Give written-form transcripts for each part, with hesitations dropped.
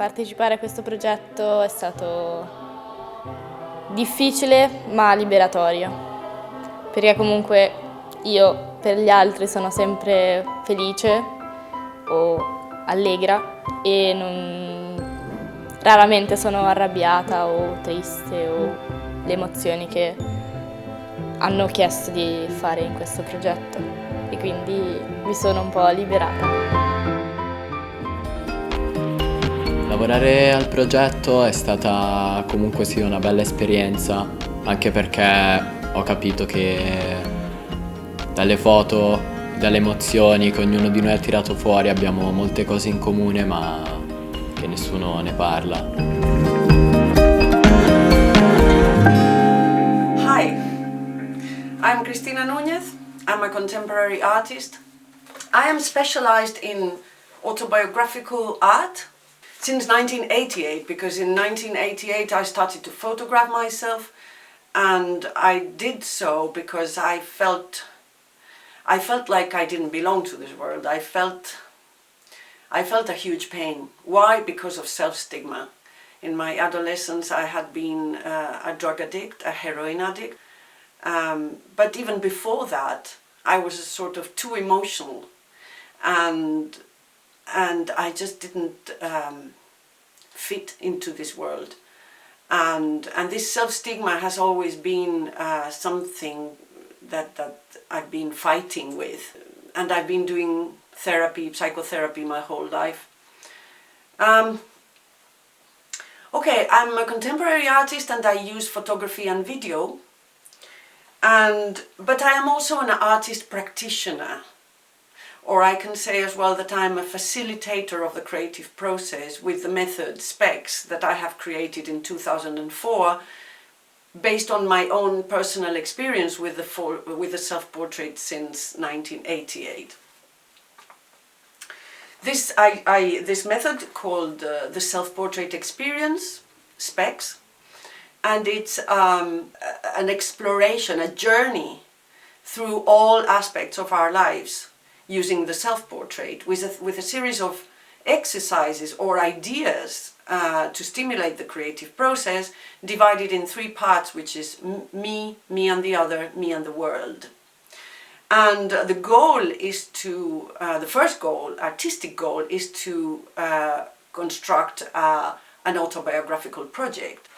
Partecipare a questo progetto è stato difficile ma liberatorio, perché comunque io per gli altri sono sempre felice o allegra e raramente sono arrabbiata o triste o le emozioni che hanno chiesto di fare in questo progetto e quindi mi sono un po' liberata. Lavorare al progetto è stata comunque sì una bella esperienza, anche perché ho capito che dalle foto, dalle emozioni che ognuno di noi ha tirato fuori abbiamo molte cose in comune ma che nessuno ne parla. Hi, I'm Cristina Nuñez. I'm a contemporary artist. I am specialized in autobiographical art since 1988, because in 1988 I started to photograph myself, and I did so because I felt like I didn't belong to this world. I felt a huge pain. Why? Because of self-stigma. In my adolescence I had been a drug addict, a heroin addict, but even before that I was sort of too emotional, and I just didn't fit into this world, and this self-stigma has always been something that I've been fighting with, and I've been doing psychotherapy my whole life. Okay, I'm a contemporary artist and I use photography and video, but I am also an artist practitioner. Or I can say as well that I'm a facilitator of the creative process with the method SPEX that I have created in 2004, based on my own personal experience with the self-portrait since 1988. This method called the self-portrait experience, SPEX, and it's an exploration, a journey through all aspects of our lives, using the self-portrait with a series of exercises or ideas to stimulate the creative process, divided in 3 parts, which is me, me and the other, me and the world. And the goal is to, the first goal, artistic goal, is to construct an autobiographical project.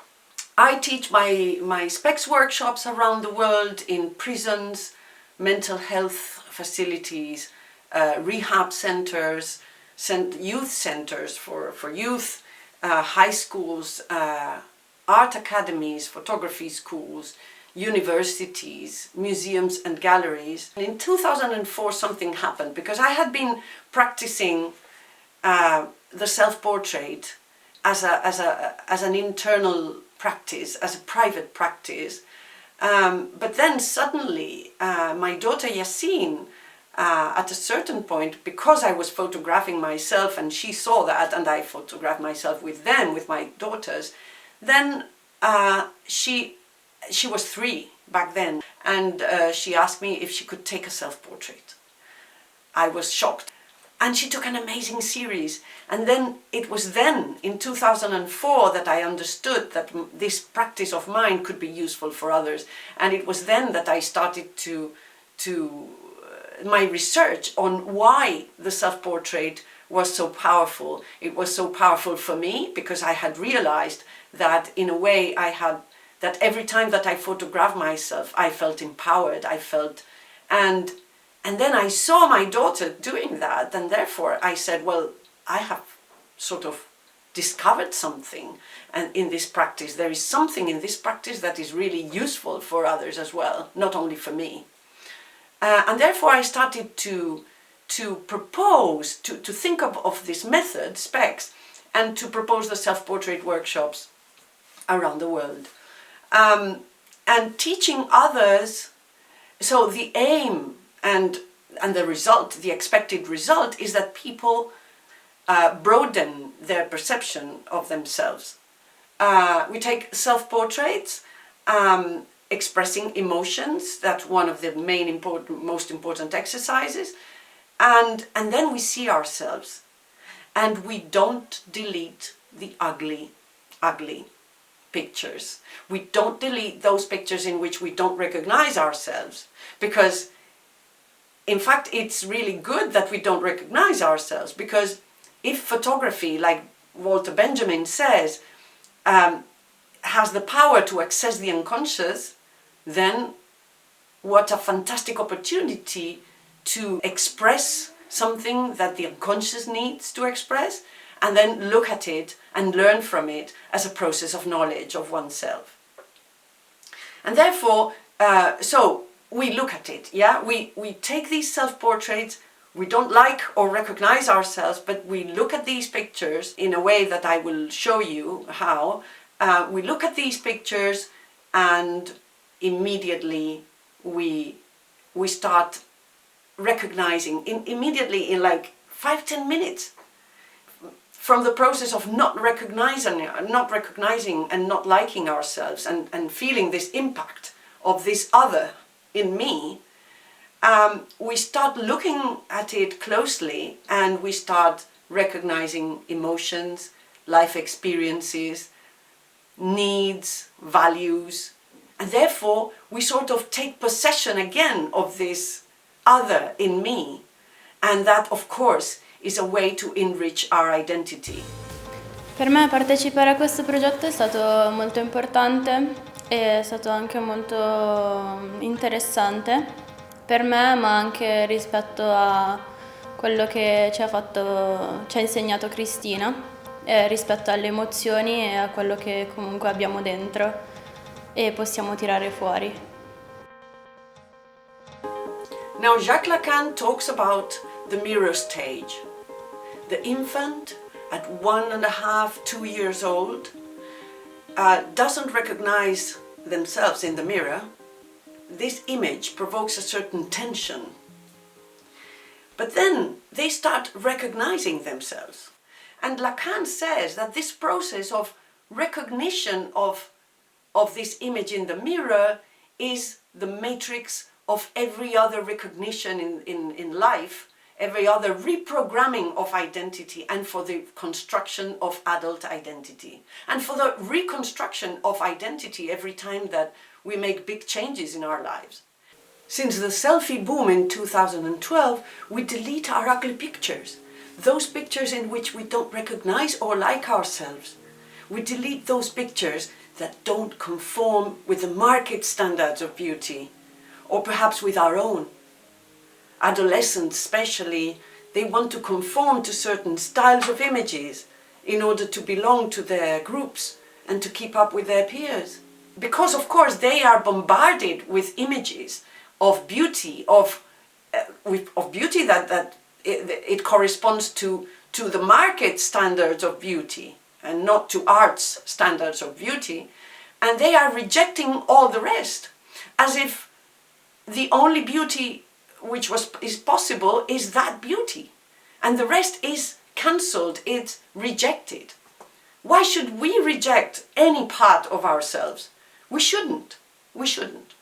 I teach my SPEX workshops around the world in prisons, mental health facilities, rehab centers, youth centers for youth, high schools, art academies, photography schools, universities, museums and galleries. In 2004 something happened, because I had been practicing the self-portrait as an internal practice, as a private practice, but then suddenly my daughter Yassine, at a certain point, because I was photographing myself and she saw that, and I photographed myself with them, with my daughters, then she was 3 back then, and she asked me if she could take a self-portrait. I was shocked. And she took an amazing series. And then it was then, in 2004, that I understood that this practice of mine could be useful for others. And it was then that I started my research on why the self-portrait was so powerful. It was so powerful for me because I had realized that in a way that every time that I photographed myself, I felt empowered, and then I saw my daughter doing that, and therefore I said, well, I have sort of discovered something, and in this practice, there is something in this practice that is really useful for others as well, not only for me. And therefore I started to propose, to think of this method, SPEX, and to propose the self-portrait workshops around the world. And teaching others, so the aim and the result, the expected result, is that people broaden their perception of themselves. We take self-portraits, expressing emotions, that's one of the most important exercises, and then we see ourselves, and we don't delete the ugly pictures. We don't delete those pictures in which we don't recognize ourselves, because in fact it's really good that we don't recognize ourselves, because if photography, like Walter Benjamin says, has the power to access the unconscious, then what a fantastic opportunity to express something that the unconscious needs to express, and then look at it and learn from it as a process of knowledge of oneself. And therefore, so we look at it, yeah? We take these self-portraits, we don't like or recognize ourselves, but we look at these pictures in a way that I will show you how. We look at these pictures and immediately we start recognizing, immediately in like 5-10 minutes, from the process of not recognizing and not liking ourselves and feeling this impact of this other in me, we start looking at it closely and we start recognizing emotions, life experiences, needs, values, and therefore we sort of take possession again of this other in me, and that of course is a way to enrich our identity. Per me partecipare a questo progetto è stato molto importante, è stato anche molto interessante per me, ma anche rispetto a quello che ci ha insegnato Cristina, rispetto alle emozioni e a quello che comunque abbiamo dentro e possiamo tirare fuori. Now Jacques Lacan talks about the mirror stage. The infant at 1.5, 2 years old doesn't recognize themselves in the mirror. This image provokes a certain tension. But then they start recognizing themselves. And Lacan says that this process of recognition of this image in the mirror is the matrix of every other recognition in life, every other reprogramming of identity, and for the construction of adult identity. And for the reconstruction of identity every time that we make big changes in our lives. Since the selfie boom in 2012, we delete our ugly pictures. Those pictures in which we don't recognize or like ourselves. We delete those pictures that don't conform with the market standards of beauty, or perhaps with our own. Adolescents especially, they want to conform to certain styles of images in order to belong to their groups and to keep up with their peers. Because of course they are bombarded with images of beauty, of beauty that it corresponds to the market standards of beauty and not to art's standards of beauty, and they are rejecting all the rest, as if the only beauty which is possible is that beauty, and the rest is cancelled, it's rejected. Why should we reject any part of ourselves? We shouldn't. We shouldn't.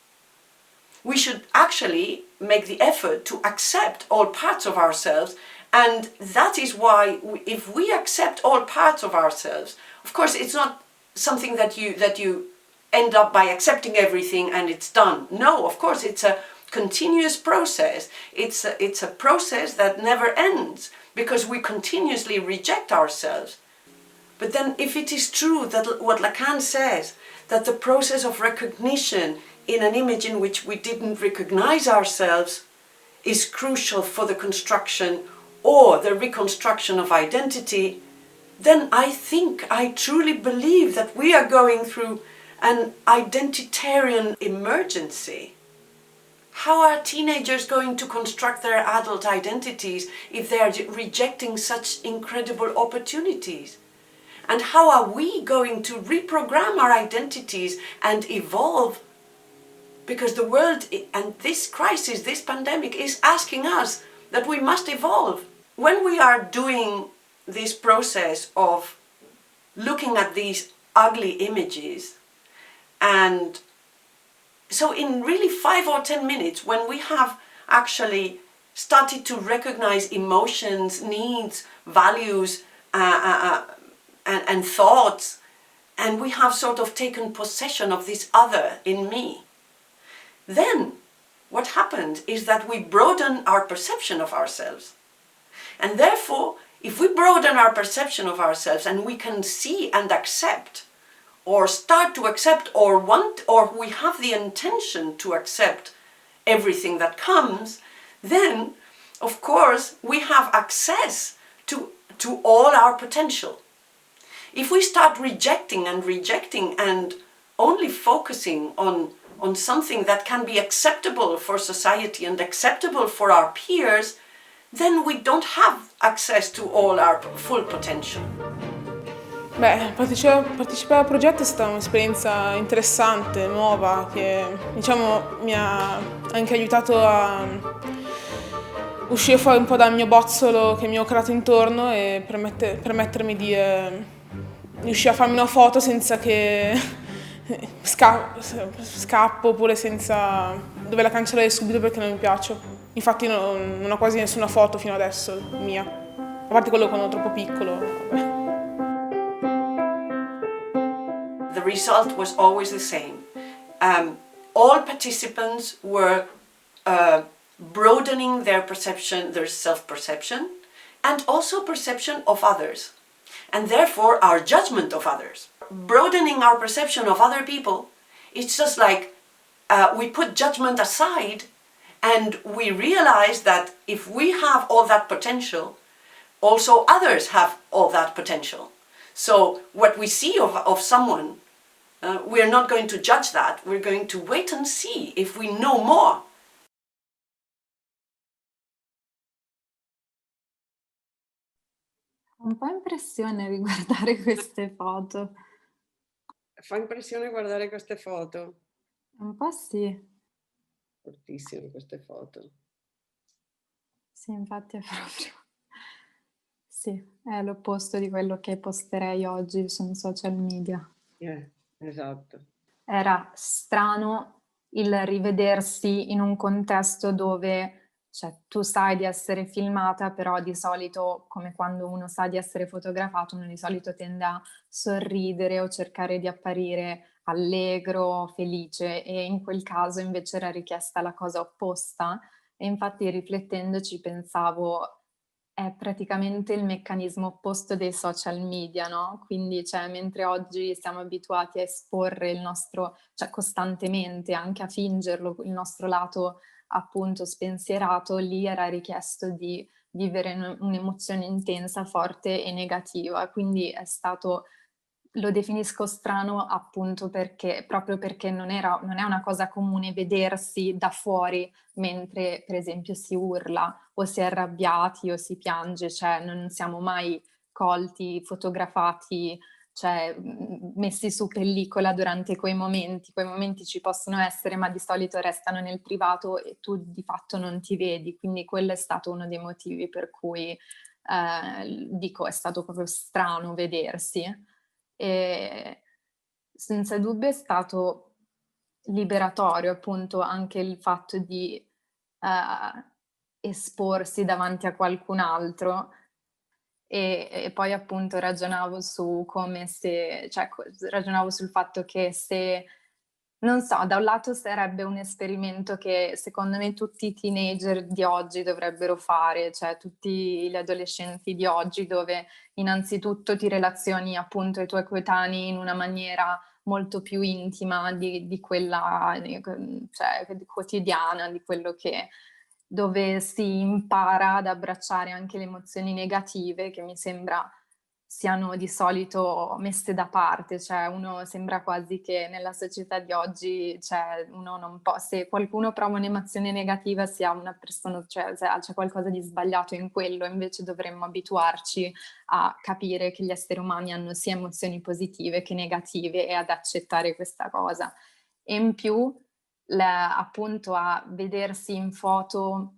We should actually make the effort to accept all parts of ourselves, and that is why if we accept all parts of ourselves, of course it's not something that you end up by accepting everything and it's done. No, of course it's a continuous process. It's a process that never ends because we continuously reject ourselves. But then if it is true that what Lacan says, that the process of recognition in an image in which we didn't recognize ourselves is crucial for the construction or the reconstruction of identity, then I truly believe that we are going through an identitarian emergency. How are teenagers going to construct their adult identities if they are rejecting such incredible opportunities? And how are we going to reprogram our identities and evolve? Because the world and this crisis, this pandemic, is asking us that we must evolve. When we are doing this process of looking at these ugly images, and so in really 5 or 10 minutes, when we have actually started to recognize emotions, needs, values, and thoughts, and we have sort of taken possession of this other in me, then what happens is that we broaden our perception of ourselves. And therefore, if we broaden our perception of ourselves and we can see and accept, or start to accept, or want, or we have the intention to accept everything that comes, then, of course, we have access to all our potential. If we start rejecting and only focusing on something that can be acceptable for society and acceptable for our peers, then we don't have access to all our full potential. Beh, partecipare al progetto è stata un'esperienza interessante, nuova, che diciamo mi ha anche aiutato a uscire fuori un po' dal mio bozzolo che mi ho creato intorno e permettermi di riuscire a farmi una foto senza che scappo, oppure senza doverla cancellare subito perché non mi piace. Infatti non ho quasi nessuna foto fino adesso mia, a parte quello quando ero troppo piccolo. Vabbè. The result was always the same. All participants were broadening their perception, their self-perception, and also perception of others, and therefore our judgment of others. Broadening our perception of other people, it's just like we put judgment aside and we realize that if we have all that potential, also others have all that potential. So what we see of someone, we're not going to judge that, we're going to wait and see if we know more. Un po' impressione riguardare queste foto. Fa impressione guardare queste foto? Un po' sì. Fortissime queste foto. Sì, infatti è proprio... Sì, è l'opposto di quello che posterei oggi su social media. Esatto. Era strano il rivedersi in un contesto dove, cioè, tu sai di essere filmata, però di solito, come quando uno sa di essere fotografato, uno di solito tende a sorridere o cercare di apparire allegro, felice, e in quel caso invece era richiesta la cosa opposta. E infatti, riflettendoci, pensavo è praticamente il meccanismo opposto dei social media, no? Quindi, cioè, mentre oggi siamo abituati a esporre il nostro, cioè costantemente, anche a fingerlo, il nostro lato appunto spensierato, lì era richiesto di vivere un'emozione intensa, forte e negativa. Quindi è stato, lo definisco strano appunto perché, proprio perché non è una cosa comune vedersi da fuori mentre per esempio si urla o si è arrabbiati o si piange, cioè non siamo mai colti, fotografati, cioè messi su pellicola durante quei momenti ci possono essere, ma di solito restano nel privato e tu di fatto non ti vedi, quindi quello è stato uno dei motivi per cui dico è stato proprio strano vedersi. E senza dubbio è stato liberatorio appunto anche il fatto di esporsi davanti a qualcun altro e poi appunto ragionavo su come se, cioè ragionavo sul fatto che se, non so, da un lato sarebbe un esperimento che secondo me tutti i teenager di oggi dovrebbero fare, cioè tutti gli adolescenti di oggi, dove innanzitutto ti relazioni appunto ai tuoi coetanei in una maniera molto più intima di quella, cioè quotidiana, di quello che, dove si impara ad abbracciare anche le emozioni negative, che mi sembra siano di solito messe da parte, cioè uno sembra quasi che nella società di oggi, cioè uno non può, se qualcuno prova un'emozione negativa sia una persona, cioè c'è qualcosa di sbagliato in quello, invece dovremmo abituarci a capire che gli esseri umani hanno sia emozioni positive che negative e ad accettare questa cosa. E in più appunto a vedersi in foto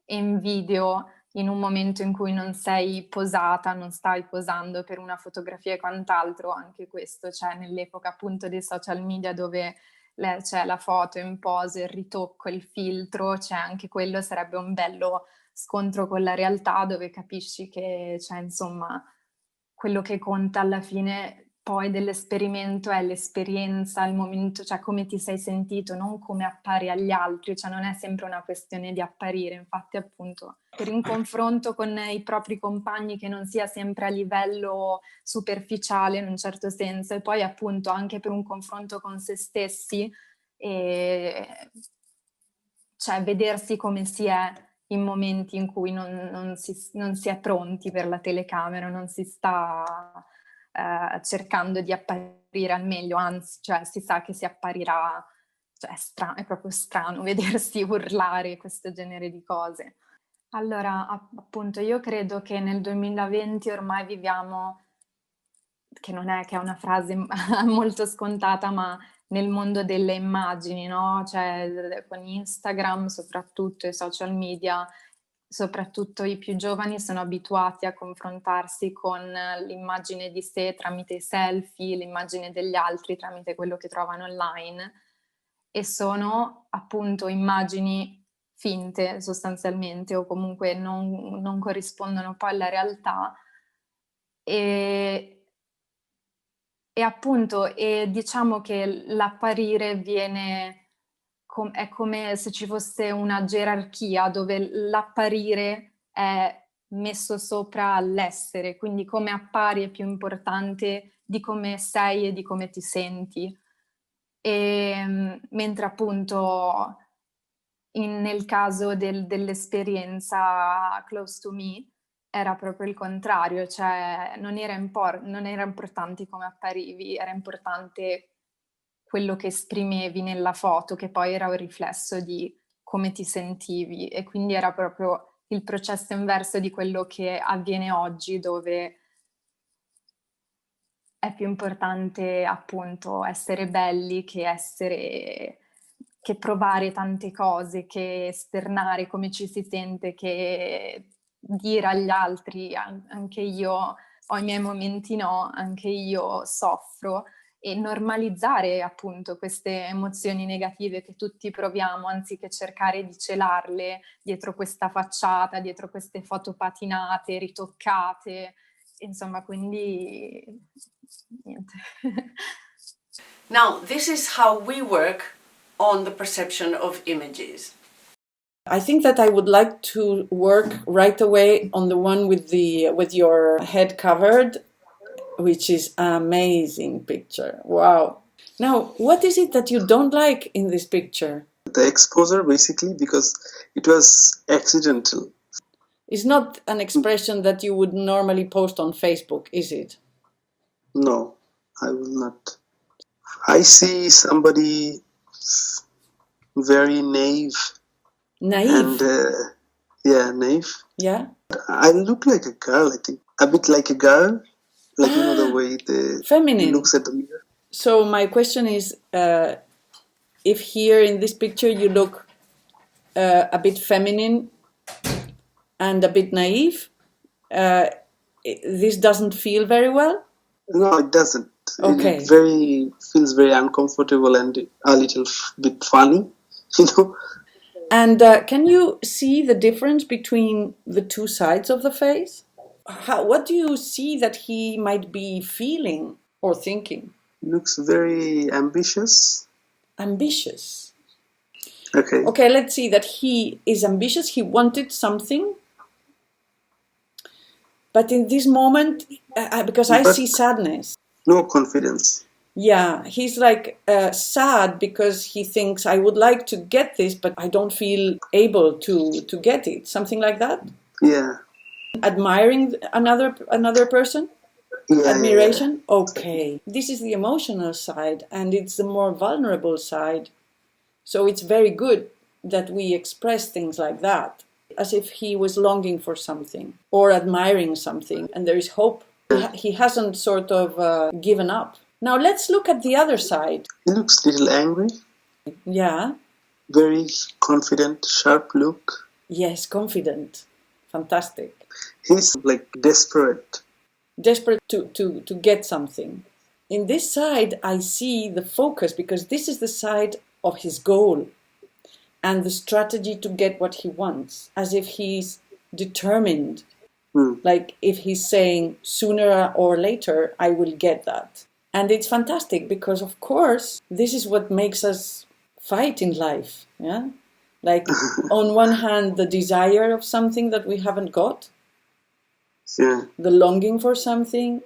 e in video in un momento in cui non sei posata, non stai posando per una fotografia e quant'altro, anche questo, cioè nell'epoca appunto dei social media dove c'è la foto in pose, il ritocco, il filtro, cioè anche quello sarebbe un bello scontro con la realtà dove capisci che, cioè insomma, quello che conta alla fine poi dell'esperimento è l'esperienza, il momento, cioè come ti sei sentito, non come appari agli altri, cioè non è sempre una questione di apparire. Infatti appunto per un confronto con i propri compagni che non sia sempre a livello superficiale in un certo senso, e poi appunto anche per un confronto con se stessi, cioè vedersi come si è in momenti in cui non si è pronti per la telecamera, non si sta cercando di apparire al meglio, anzi, cioè si sa che si apparirà, cioè è proprio strano vedersi urlare questo genere di cose. Allora, appunto, io credo che nel 2020 ormai viviamo, che non è che è una frase molto scontata, ma nel mondo delle immagini, no? Cioè con Instagram, soprattutto i social media, soprattutto i più giovani sono abituati a confrontarsi con l'immagine di sé tramite i selfie, l'immagine degli altri tramite quello che trovano online, e sono appunto immagini finte sostanzialmente, o comunque non corrispondono poi alla realtà, e appunto diciamo che l'apparire è come se ci fosse una gerarchia dove l'apparire è messo sopra l'essere, quindi come appari è più importante di come sei e di come ti senti. Mentre appunto nel caso dell'esperienza Close to Me era proprio il contrario, cioè non era importante come apparivi, era importante quello che esprimevi nella foto, che poi era un riflesso di come ti sentivi, e quindi era proprio il processo inverso di quello che avviene oggi, dove è più importante appunto essere belli che provare tante cose, che esternare come ci si sente, che dire agli altri anche io ho i miei momenti, no, anche io soffro, e normalizzare appunto queste emozioni negative che tutti proviamo, anziché cercare di celarle dietro questa facciata, dietro queste foto patinate, ritoccate. Insomma, quindi niente. Now, this is how we work on the perception of images. I think that I would like to work right away on the one with your head covered, which is an amazing picture. Wow. Now, what is it that you don't like in this picture? The exposure, basically, because it was accidental. It's not an expression that you would normally post on Facebook, is it? No, I will not. I see somebody very naive. Naive? And, naive. Yeah? I look like a girl, I think. A bit like a girl. Like, you know, the way feminine. Looks at the mirror. So my question is, if here in this picture you look a bit feminine and a bit naive, this doesn't feel very well? No, it doesn't. Okay. It feels very uncomfortable and a little bit funny, you know. And can you see the difference between the two sides of the face? What do you see that he might be feeling or thinking? Looks very ambitious. Ambitious. Okay. Okay, let's see that he is ambitious. He wanted something. But in this moment, because I see sadness. No confidence. Yeah, he's like sad because he thinks, I would like to get this, but I don't feel able to get it. Something like that? Yeah. Admiring another person? Yeah, Admiration? Yeah. Okay. This is the emotional side, and it's the more vulnerable side. So it's very good that we express things like that, as if he was longing for something or admiring something, and there is hope. He hasn't sort of given up. Now let's look at the other side. He looks a little angry. Yeah. Very confident, sharp look. Yes, confident. Fantastic. He's like desperate. Desperate to get something. In this side, I see the focus, because this is the side of his goal and the strategy to get what he wants, as if he's determined. Like if he's saying sooner or later, I will get that. And it's fantastic because, of course, this is what makes us fight in life. Yeah, like on one hand, the desire of something that we haven't got, the longing for something,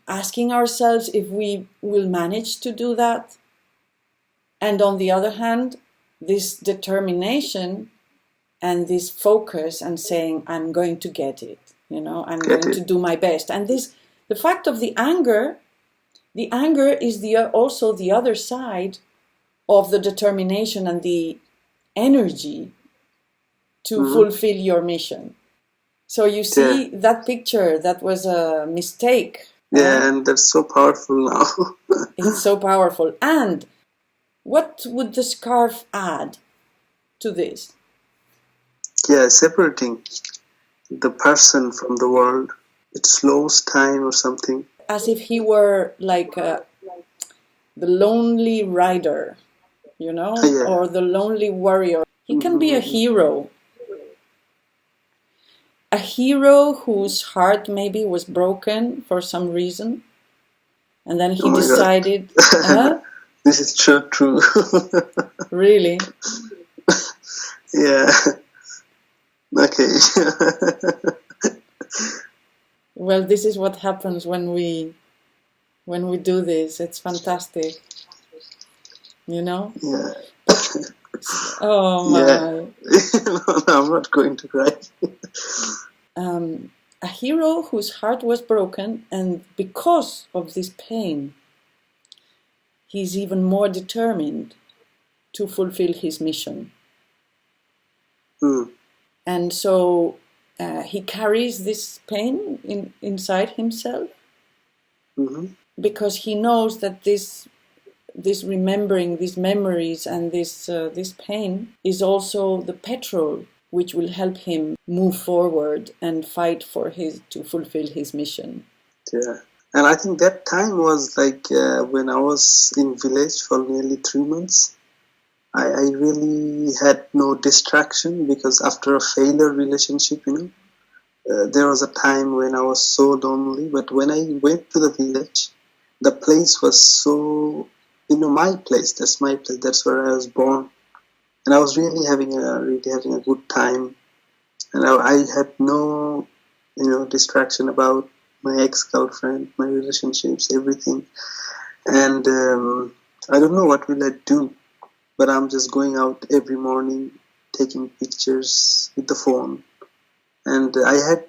asking ourselves if we will manage to do that. And on the other hand, this determination and this focus and saying, I'm going to get it, I'm going to do my best. And the fact of the anger is also the other side of the determination and the energy to fulfill your mission. So you see that picture, that was a mistake. Yeah, and that's so powerful now. It's so powerful. And what would the scarf add to this? Yeah, separating the person from the world. It slows time or something. As if he were like the lonely rider, or the lonely warrior. He can be a hero. A hero whose heart maybe was broken for some reason. And then he decided... This is true. Really? Yeah. Okay. Well, this is what happens when we do this. It's fantastic. Yeah. Oh my. Yeah. No, I'm not going to cry. A hero whose heart was broken, and because of this pain, he's even more determined to fulfill his mission. And so he carries this pain inside himself because he knows that this remembering, these memories and this pain is also the petrol which will help him move forward and fight to fulfill his mission. Yeah. And I think that time was like when I was in village for nearly 3 months. I really had no distraction because after a failure relationship, there was a time when I was so lonely. But when I went to the village, the place was so, my place. That's my place. That's where I was born. And I was really having a good time. And I had no, distraction about my ex-girlfriend, my relationships, everything. And I don't know what will I do, but I'm just going out every morning, taking pictures with the phone. And I had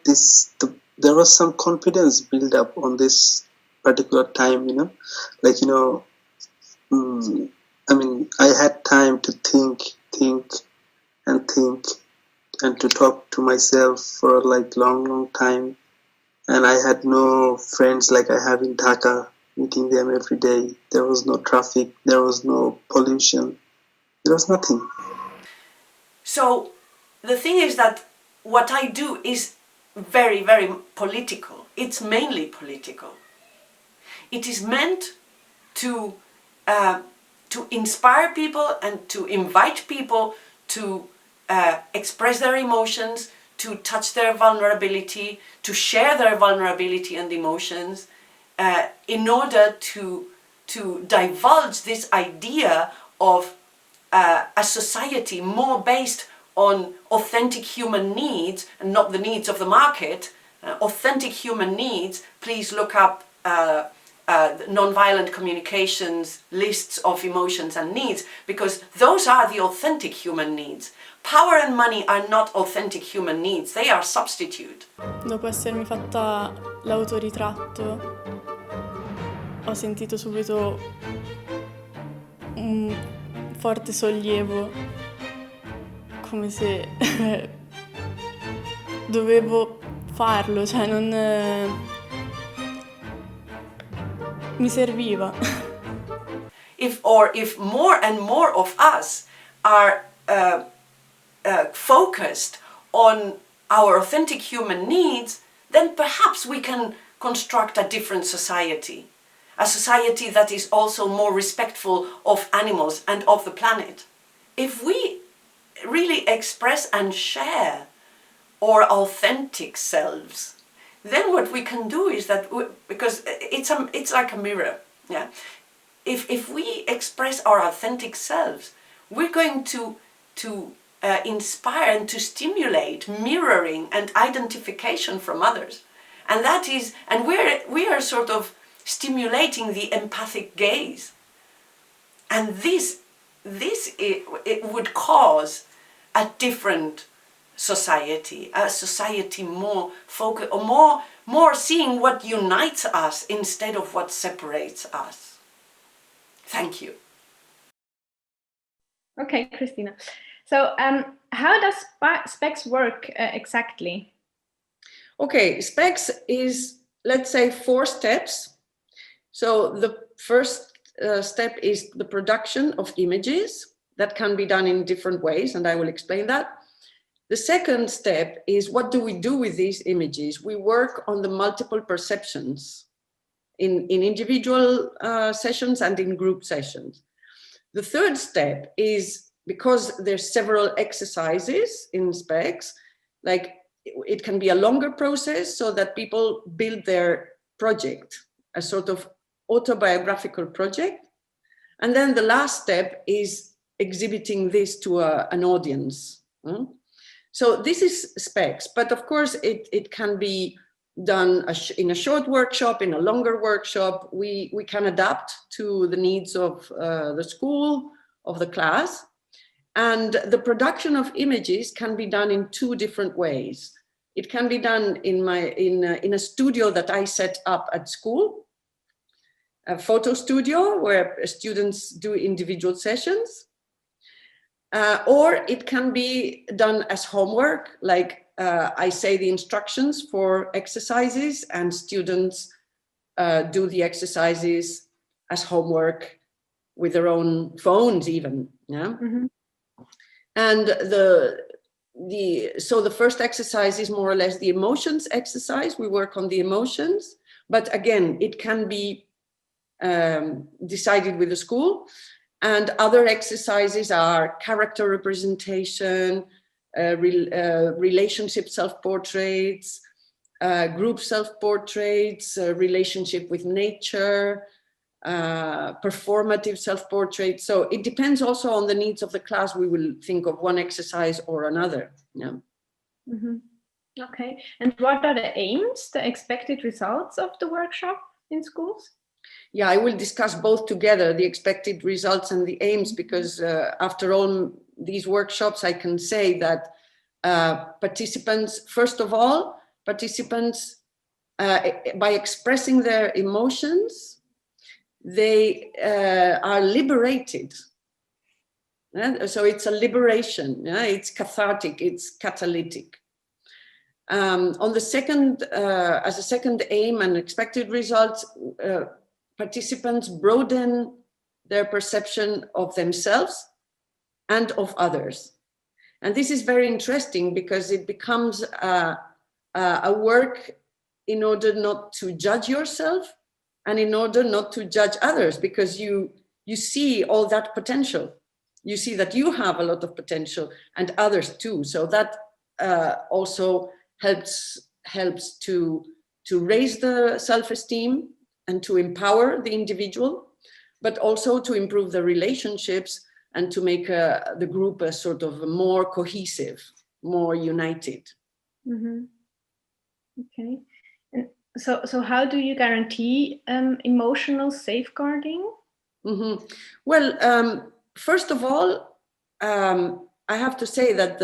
there was some confidence built up on this particular time, I had time to think and to talk to myself for long time. And I had no friends like I have in Dhaka, meeting them every day. There was no traffic, there was no pollution, there was nothing. So the thing is that what I do is very, very political. It's mainly political. It is meant to inspire people and to invite people to express their emotions, to touch their vulnerability, to share their vulnerability and emotions, in order to divulge this idea of a society more based on authentic human needs and not the needs of the market. Authentic human needs, please look up non-violent communications lists of emotions and needs, because those are the authentic human needs. Power and money are not authentic human needs, they are substitute. Dopo essermi fatta l'autoritratto ho sentito subito un forte sollievo, come se dovevo farlo, cioè non mi serviva. If more and more of us are focused on our authentic human needs, then perhaps we can construct a different society. A society that is also more respectful of animals and of the planet. If we really express and share our authentic selves, then what we can do is that, because it's like a mirror, yeah. If we express our authentic selves, we're going to inspire and to stimulate mirroring and identification from others, and that is, and we are sort of stimulating the empathic gaze, and this it would cause a different society, a society more focused, or more seeing what unites us instead of what separates us. Thank you. Okay, Cristina. So how does SPEX work exactly? Okay, SPEX is, let's say, 4 steps. So the first step is the production of images that can be done in different ways, and I will explain that. The second step is, what do we do with these images? We work on the multiple perceptions in individual sessions and in group sessions. The third step is, because there's several exercises in SPEX, like it can be a longer process so that people build their project, a sort of autobiographical project. And then the last step is exhibiting this to an audience. So this is SPEX, but of course it can be done in a short workshop, in a longer workshop. We can adapt to the needs of the school, of the class. And the production of images can be done in 2 different ways. It can be done in a studio that I set up at school, a photo studio where students do individual sessions. Or it can be done as homework, like I say the instructions for exercises and students do the exercises as homework with their own phones even. Yeah. Mm-hmm. And so the first exercise is more or less the emotions exercise. We work on the emotions, but again, it can be decided with the school. And other exercises are character representation, relationship self-portraits, group self-portraits, relationship with nature, performative self-portrait. So it depends also on the needs of the class. We will think of one exercise or another. Yeah. Mm-hmm. Okay. And what are the aims, the expected results of the workshop in schools? Yeah, I will discuss both together, the expected results and the aims, because after all these workshops, I can say that participants, first of all, by expressing their emotions, they are liberated. So it's a liberation, it's cathartic, it's catalytic. On the second, as a second aim and expected results, participants broaden their perception of themselves and of others. And this is very interesting because it becomes a work in order not to judge yourself and in order not to judge others, because you see all that potential. You see that you have a lot of potential and others too. So that also helps to raise the self-esteem and to empower the individual, but also to improve the relationships and to make the group a sort of more cohesive, more united. Mm-hmm. Okay. And so how do you guarantee emotional safeguarding? Mm-hmm. Well, first of all, I have to say that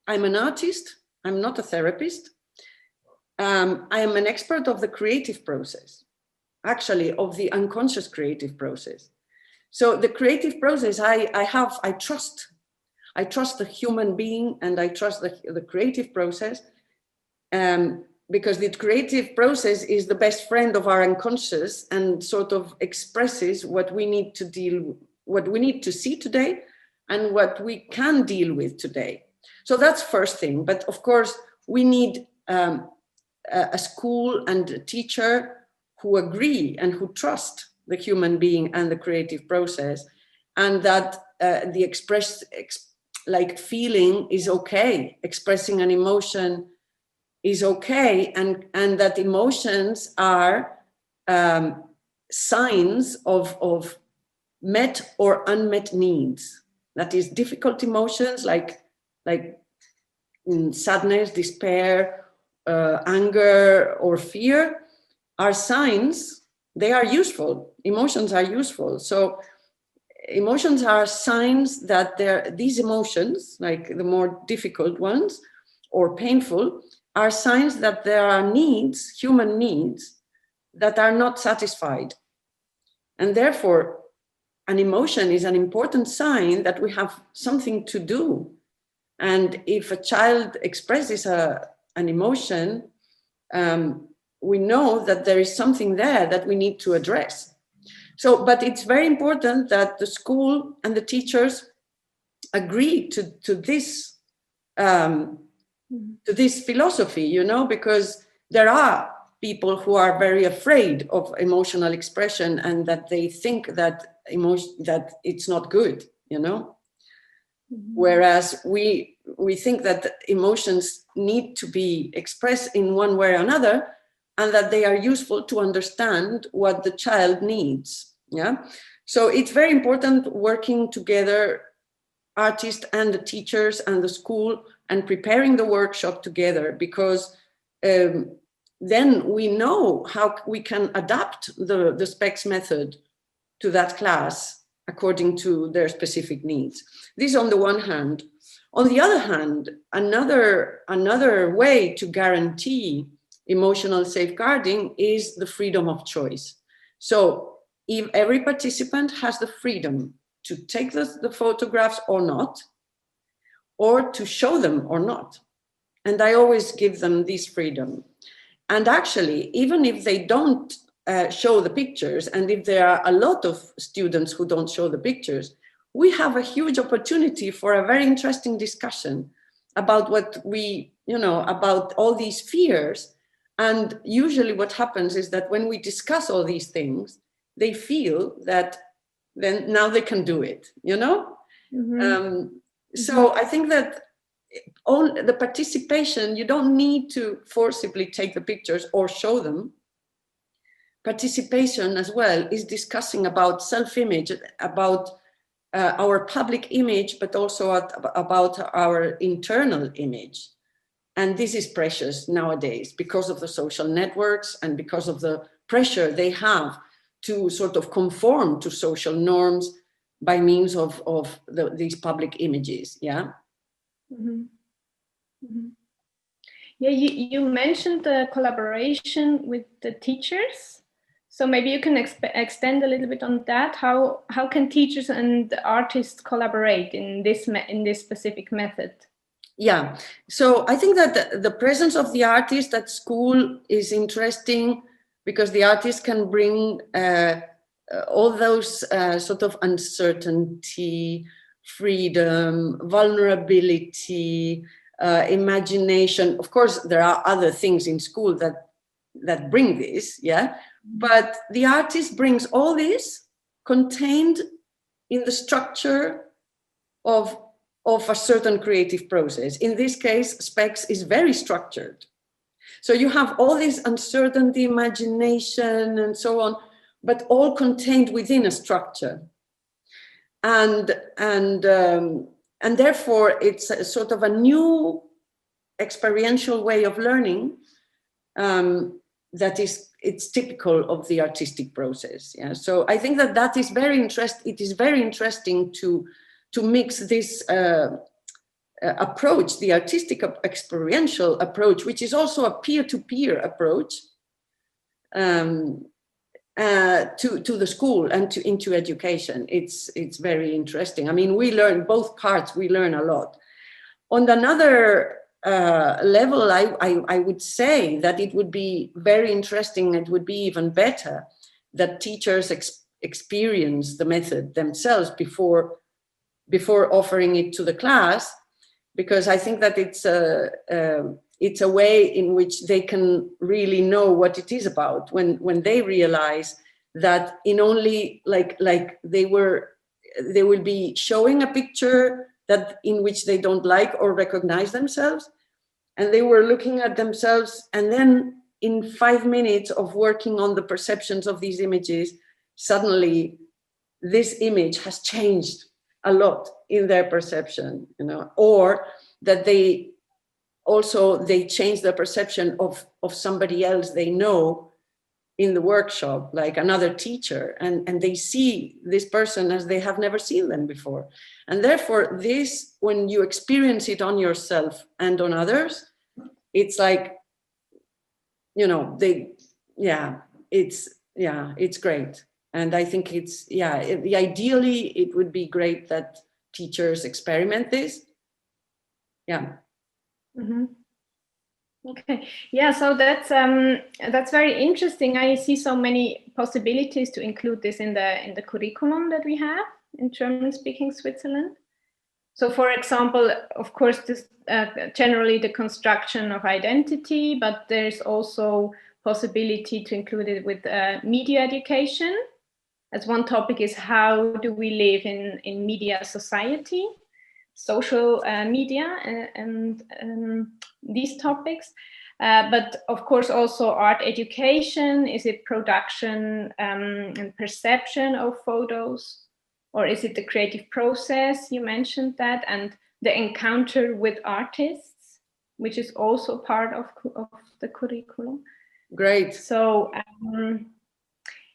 I'm an artist, I'm not a therapist. I am an expert of the creative process, actually of the unconscious creative process. So the creative process, I trust the human being and I trust the creative process, because the creative process is the best friend of our unconscious and sort of expresses what we need to see today and what we can deal with today. So that's first thing. But of course, we need a school and a teacher who agree and who trust the human being and the creative process, and that the like feeling is okay, expressing an emotion is okay, and that emotions are signs of met or unmet needs. That is, difficult emotions like sadness, despair, anger, or fear are signs. They are useful. Emotions are useful. So emotions are signs that these emotions, like the more difficult ones or painful, are signs that there are needs, human needs, that are not satisfied. And therefore, an emotion is an important sign that we have something to do. And if a child expresses an emotion, we know that there is something there that we need to address. So, but it's very important that the school and the teachers agree to this philosophy, you know, because there are people who are very afraid of emotional expression and that they think that that it's not good, you know. Mm-hmm. Whereas we think that emotions need to be expressed in one way or another, and that they are useful to understand what the child needs. Yeah. So it's very important working together, artists and the teachers and the school, and preparing the workshop together, because then we know how we can adapt the SPEX method to that class according to their specific needs. This on the one hand. On the other hand, another way to guarantee emotional safeguarding is the freedom of choice. So if every participant has the freedom to take the photographs or not, or to show them or not. And I always give them this freedom. And actually, even if they don't show the pictures, and if there are a lot of students who don't show the pictures, we have a huge opportunity for a very interesting discussion about what about all these fears. And usually what happens is that when we discuss all these things, they feel that then now they can do it, you know? Mm-hmm. So I think that the participation, you don't need to forcibly take the pictures or show them. Participation as well is discussing about self-image, about our public image, but also about our internal image. And this is precious nowadays because of the social networks and because of the pressure they have to sort of conform to social norms by means of these public images. Yeah. Mm-hmm. Mm-hmm. Yeah, you mentioned the collaboration with the teachers. So maybe you can extend a little bit on that. How can teachers and artists collaborate in this specific method? Yeah, so I think that the presence of the artist at school is interesting because the artist can bring all those sort of uncertainty, freedom, vulnerability, imagination. Of course, there are other things in school that bring this, yeah. But the artist brings all this contained in the structure of a certain creative process. In this case, SPEX is very structured. So you have all this uncertainty, imagination, and so on, but all contained within a structure. And therefore, it's a sort of a new experiential way of learning that it's typical of the artistic process. Yeah. So I think that is very interesting. It is very interesting to mix this approach, the artistic experiential approach, which is also a peer-to-peer approach, to the school and into education. It's very interesting. I mean, we learn both parts. We learn a lot. On another level, I would say that it would be very interesting. It would be even better that teachers experience the method themselves before offering it to the class, because I think that it's a way in which they can really know what it is about when they realize that in only like they will be showing a picture that in which they don't like or recognize themselves. And they were looking at themselves, and then in 5 minutes of working on the perceptions of these images, suddenly this image has changed a lot in their perception, you know, or that they change their perception of somebody else they know in the workshop, like another teacher, and they see this person as they have never seen them before. And therefore, this, when you experience it on yourself and on others, it's like, you know, it's great. And I think ideally it would be great that teachers experiment this. Yeah. Mm-hmm. Okay. Yeah. So that's very interesting. I see so many possibilities to include this in the curriculum that we have in German-speaking Switzerland. So, for example, of course, this generally the construction of identity, but there's also possibility to include it with media education. As one topic is how do we live in media society, social media, and these topics. But of course also art education. Is it production and perception of photos? Or is it the creative process? You mentioned that, and the encounter with artists, which is also part of the curriculum. Great. So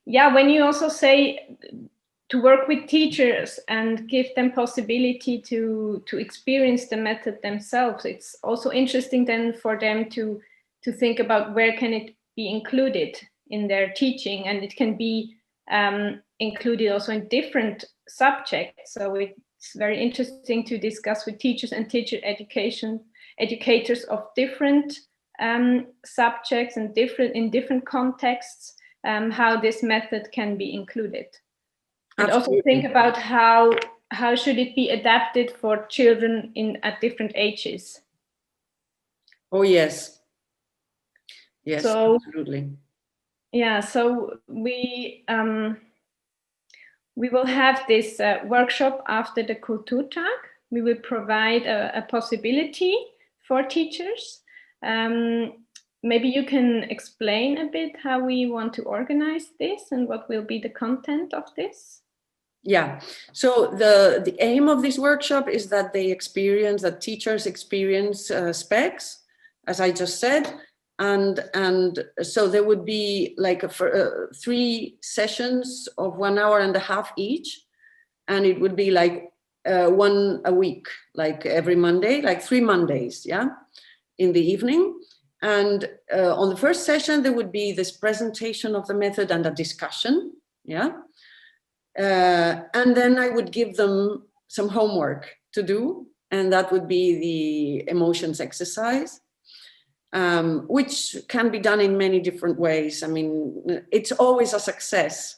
when you also say to work with teachers and give them possibility to experience the method themselves, it's also interesting then for them to think about where can it be included in their teaching, and it can be included also in different subjects. So it's very interesting to discuss with teachers and educators of different subjects and in different contexts, how this method can be included. And Absolutely. also think about how should it be adapted for children at different ages. Oh yes. Yes, so, absolutely. Yeah, so we will have this workshop after the Kulturtag. We will provide a possibility for teachers. Maybe you can explain a bit how we want to organize this and what will be the content of this. Yeah, so the aim of this workshop is that teachers experience SPEX, as I just said, and so there would be like 3 sessions of 1.5 hours each, and it would be like one a week, like every Monday, like 3 Mondays, in the evening. And on the first session there would be this presentation of the method and a discussion, and then I would give them some homework to do, and that would be the emotions exercise, which can be done in many different ways. I mean, it's always a success.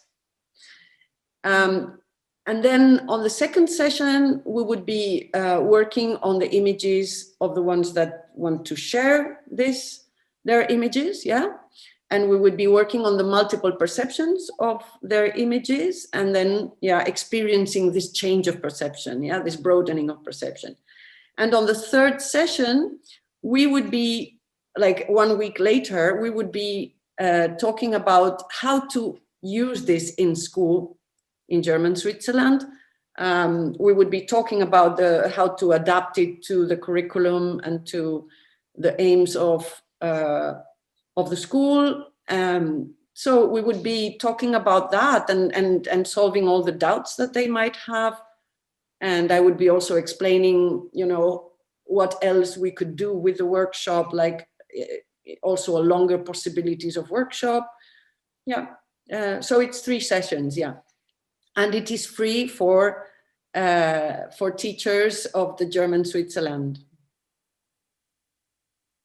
And then on the second session, we would be working on the images of the ones that want to share their images, and we would be working on the multiple perceptions of their images, and then experiencing this change of perception, this broadening of perception. And on the third session, we would be, like 1 week later, we would be talking about how to use this in school in German Switzerland. We would be talking about how to adapt it to the curriculum and to the aims of the school. So we would be talking about that and solving all the doubts that they might have. And I would be also explaining, what else we could do with the workshop, like also a longer possibilities of workshop. So it's 3 sessions, and it is free for teachers of the German Switzerland.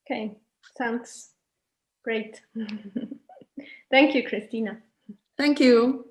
Okay, sounds great. Thank you, Cristina. Thank you.